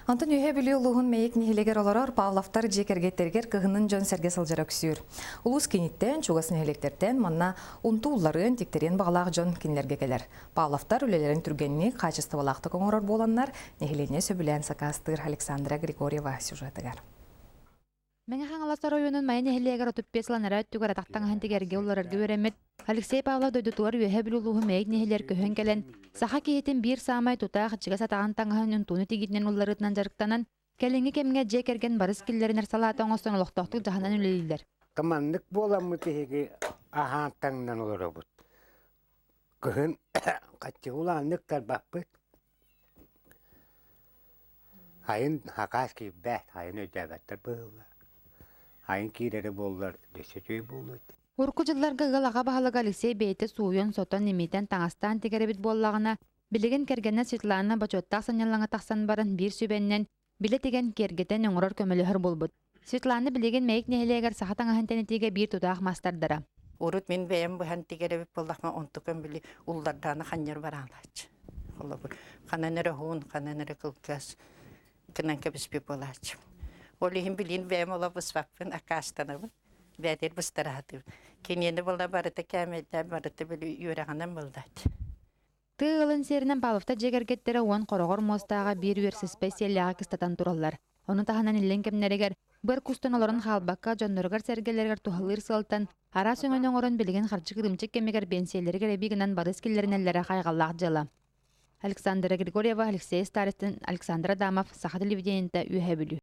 Антон үйе білі ұлығын мәйек нехелегер оларар Павловтар жекергеттергер кығынын жон сәрге сылжара күсір. Улус кенеттен, чуғас нехелектерден манна ұнту ұлларын тектерен бағалақ жон кенлерге келер. Павловтар үлелерін түргеніне қачысты балақты коңырар боланнар нехелене сөбілен сақастыр Александра Григорьева сюжетігер. Мен хаңаластар ойунун майын эхелегер отуп песыланара өттүгөр атақтан хантигерге оларарга өремет. Алексей Павлов дойдутуар үйе білулуғы мәйік нехелер көхен келен. Саха кейетін бір самай тұтақ чыға сатаған таңғын үнтуны тегітінен оларытынан жарықтанан, кәліңі кемге жекерген барыс киллерін әрсалатын оңыстан олықтақтық жағынан үлелілер. Командық боламы тегі ахан таңынан олар бұд. Көхен қатты ұланлықтар бақпыд. Айын хақас кейіп бәт, айын өдәбәттір бұғылар. Айын кейлері болылар, дөсетөй болуды. Урку жылларга ғылаға бағалығы Алексей бейті суйын сотон немейтен таңастан тегеребет боллағына, білеген кергенне Светлана бачоттақ санялаңа тақсан барын бір сөбеннен, біле теген кергетен өңірір көмілігір болбуд. Светлана білеген мәйік нехелегер сақатан ағантенетеге бір тұтақ мастардыра. Урут мен бәйім бұхан тегеребет боллақма онтықын білі ұлдарданы қанер баралач. Қананыры хуын, қананыры қылқас, кінан көбіспе болач. Олығын білін бәйім ола бұспақпын, ақастанабын. Бәдер бұстыратып. Кенені болда барыты кәмелден барыты білі үйрағанан болдады. Тығылын серінен Павловта жегергеттері оң қорағыр мостаға бір үйерсі спесияліға кістатан тұралар. Оны тағынан ілен кемнерегер, бір күстін оларын қалбаққа жонырғар сәргелергер тухалыр сылтан, ара сөңін оңырын білген қарчы кірімчек кемегер бенселергер әбігінен барыс келерін әллері қайғаллақ жылы. Александра Григорьева, Алексей Старостин, Александр Адамов, Саха телевидениеті үйе білі.